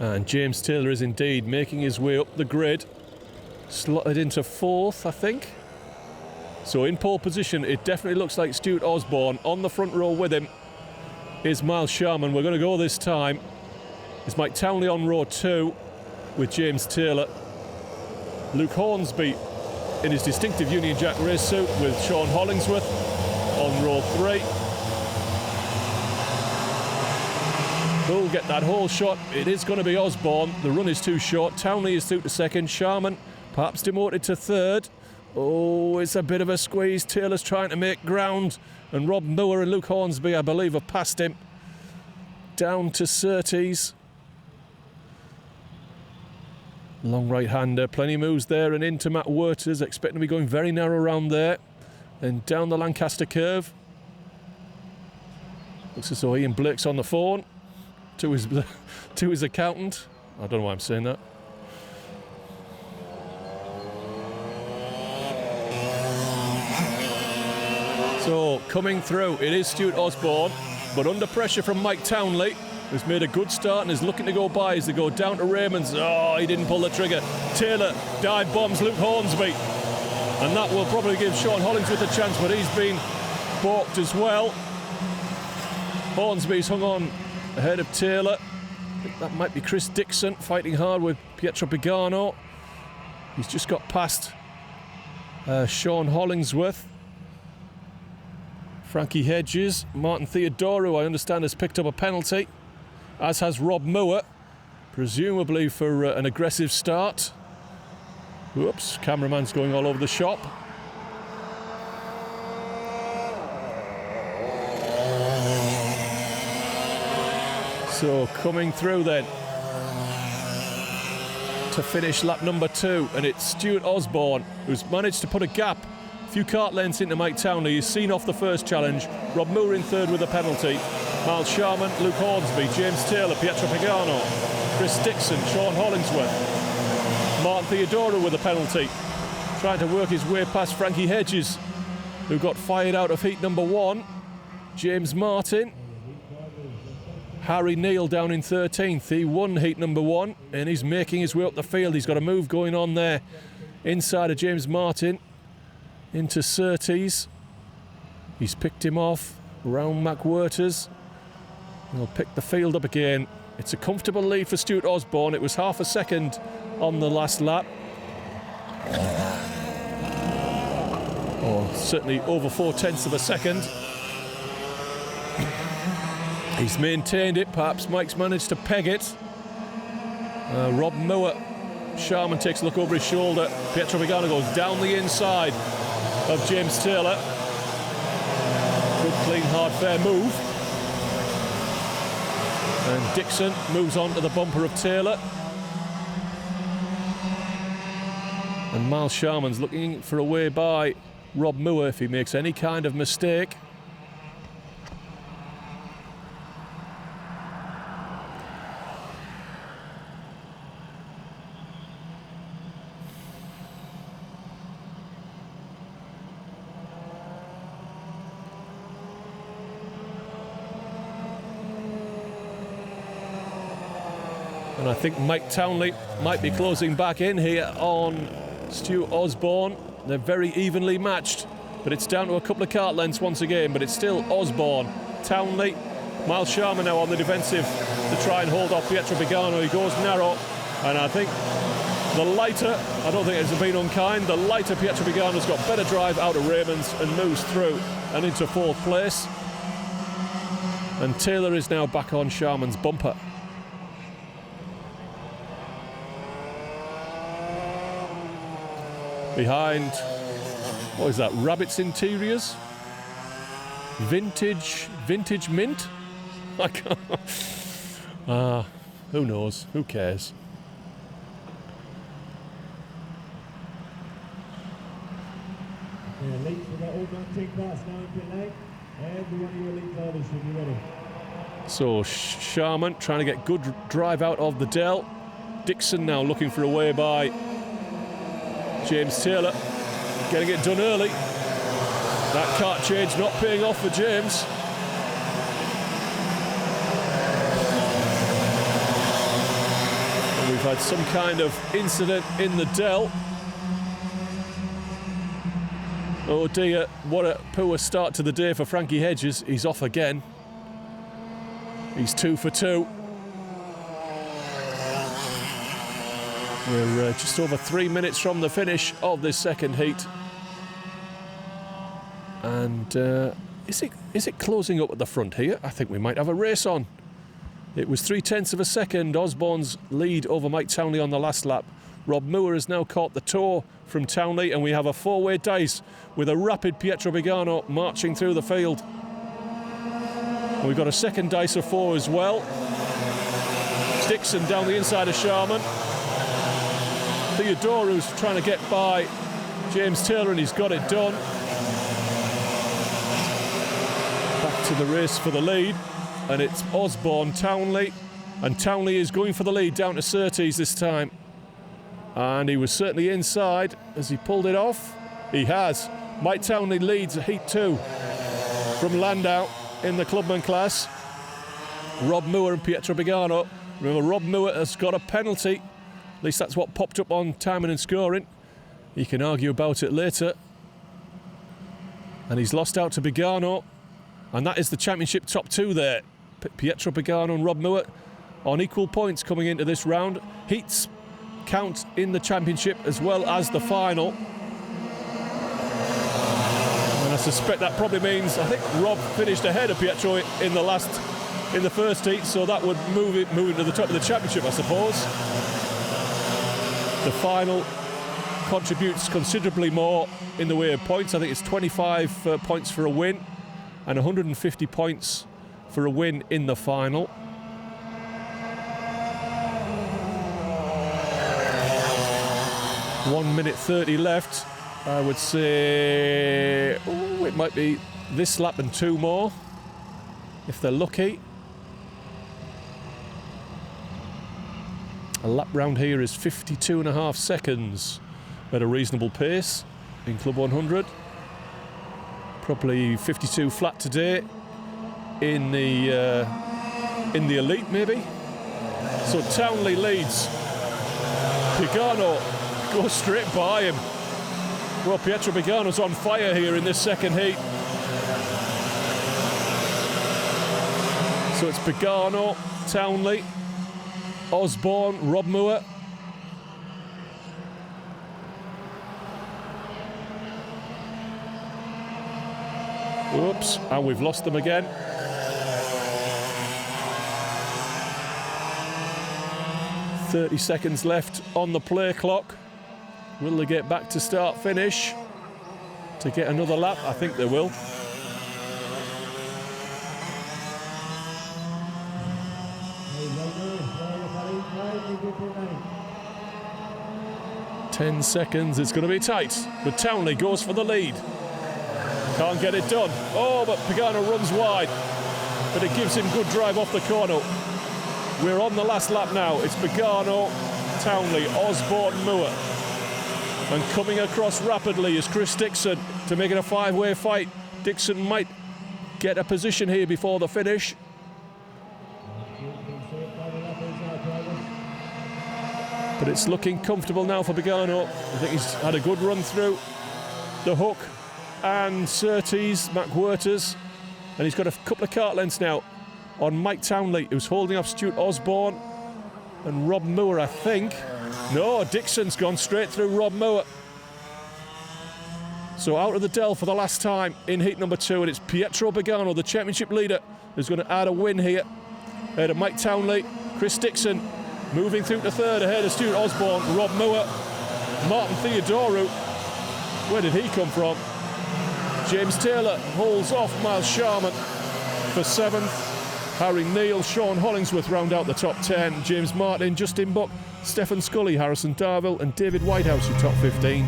And James Taylor is indeed making his way up the grid. Slotted into 4th, I think. So in pole position, it definitely looks like Stuart Osborne. On the front row with him is Miles Sharman. We're going to go this time. It's Mike Townley on row 2 with James Taylor. Luke Hornsby in his distinctive Union Jack race suit with Sean Hollingsworth on row 3. Who'll get that whole shot? It is going to be Osborne. The run is too short. Townley is through to 2nd. Sharman perhaps demoted to 3rd. Oh, it's a bit of a squeeze. Taylor's trying to make ground. And Rob Moore and Luke Hornsby, I believe, have passed him. Down to Surtees. Long right-hander. Plenty of moves there and into Matt Werters. Expecting to be going very narrow around there. And down the Lancaster curve. Looks as though Ian Blake's on the phone to his accountant. I don't know why I'm saying that. So coming through, it is Stuart Osborne, but under pressure from Mike Townley, who's made a good start and is looking to go by as they go down to Raymond's. Oh, he didn't pull the trigger. Taylor dive bombs Luke Hornsby, and that will probably give Sean Hollingsworth a chance, but he's been balked as well. Hornsby's hung on ahead of Taylor. I think that might be Chris Dixon fighting hard with Pietro Pagano. He's just got past Sean Hollingsworth. Frankie Hedges, Martin Theodoro, I understand, has picked up a penalty, as has Rob Moore, presumably for an aggressive start. Whoops, cameraman's going all over the shop. So coming through then to finish lap number 2, and it's Stuart Osborne who's managed to put a gap, a few kart lengths into Mike Townley. He's seen off the first challenge. Rob Moore in 3rd with a penalty. Miles Sharman, Luke Hornsby, James Taylor, Pietro Pagano, Chris Dixon, Sean Hollingsworth, Martin Theodoro with a penalty, trying to work his way past Frankie Hedges, who got fired out of heat number 1. James Martin. Harry Neal down in 13th. He won heat number 1 and he's making his way up the field. He's got a move going on there inside of James Martin into Surtees. He's picked him off around Mac Werters. He'll pick the field up again. It's a comfortable lead for Stuart Osborne. It was half a second on the last lap. Or certainly over 4/10 of a second. He's maintained it. Perhaps Mike's managed to peg it. Rob Moore. Sharman takes a look over his shoulder. Pietro Pagano goes down the inside of James Taylor. Good, clean, hard, fair move. And Dixon moves on to the bumper of Taylor. And Miles Sharman's looking for a way by Rob Moore if he makes any kind of mistake. And I think Mike Townley might be closing back in here on Stuart Osborne. They're very evenly matched, but it's down to a couple of kart lengths once again, but it's still Osborne, Townley, Miles Sharman now on the defensive to try and hold off Pietro Pagano. He goes narrow, and I think the lighter, I don't think it's been unkind, the lighter Pietro Pagano's got better drive out of Raymond's and moves through and into 4th place. And Taylor is now back on Sharman's bumper. Behind, what is that, Rabbit's Interiors? Vintage Mint? I can't. Who knows? Who cares? Yeah, late for the automatic cars now in pit lane. Every one of your lead drivers should be ready. So Sharman trying to get good drive out of the Dell. Dixon now looking for a way by James Taylor, getting it done early. That kart change not paying off for James. had some kind of incident in the Dell. Oh dear, what a poor start to the day for Frankie Hedges. He's off again. He's 2 for 2. We're just over 3 minutes from the finish of this second heat. And is it closing up at the front here? I think we might have a race on. It was 0.3 of a second, Osborne's lead over Mike Townley on the last lap. Rob Moore has now caught the toe from Townley, and we have a 4-way dice with a rapid Pietro Bigano marching through the field. And we've got a second dice of 4 as well. Dixon down the inside of Sharman. Theodorou's trying to get by James Taylor, and he's got it done. Back to the race for the lead, and it's Osborne, Townley, and Townley is going for the lead down to Surtees this time. And he was certainly inside. Has he pulled it off? He has. Mike Townley leads Heat 2 from Llandow in the Clubman class. Rob Moore and Pietro Bigano. Remember, Rob Moore has got a penalty. At least that's what popped up on timing and scoring. He can argue about it later. And he's lost out to Bigano. And that is the championship top 2 there. Pietro Bigano and Rob Moore on equal points coming into this round. Heats count in the championship as well as the final. And I suspect that probably means, I think Rob finished ahead of Pietro in the first heat, so that would move him to the top of the championship, I suppose. The final contributes considerably more in the way of points. I think it's 25 points for a win and 150 points for a win in the final. One minute 30 left. I would say it might be this lap and 2 more if they're lucky. A lap round here is 52.5 seconds at a reasonable pace in Club 100. Probably 52 flat today in the elite maybe. So Townley leads. Bigano goes straight by him. Well, Pietro Bigano's on fire here in this second heat. So it's Bigano, Townley, Osborne, Rob Moore. Oops, and we've lost them again. .30 seconds left on the play clock. Will they get back to start finish to get another lap? I think they will. Ten seconds, it's going to be tight, but Townley goes for the lead. Can't get it done. Oh, but Pagano runs wide, but it gives him good drive off the corner. We're on the last lap now. It's Pagano, Townley, Osborne, Moore. And coming across rapidly is Chris Dixon to make it a 5-way fight. Dixon might get a position here before the finish. But it's looking comfortable now for Pagano. I think he's had a good run through the hook and Surtees, Mac Werters, and he's got a couple of kart lengths now on Mike Townley, who's holding off Stuart Osborne and Rob Moore, I think. No, Dixon's gone straight through Rob Moore. So out of the Dell for the last time in heat number 2, and it's Pietro Bigano, the championship leader, who's going to add a win here. Ahead of Mike Townley, Chris Dixon moving through to third ahead of Stuart Osborne, Rob Moore, Martin Theodorou. Where did he come from? James Taylor holds off Miles Sharman for 7th. Harry Neal, Sean Hollingsworth round out the top 10. James Martin, Justin Buck, Stephen Scully, Harrison Darville and David Whitehouse, your top 15.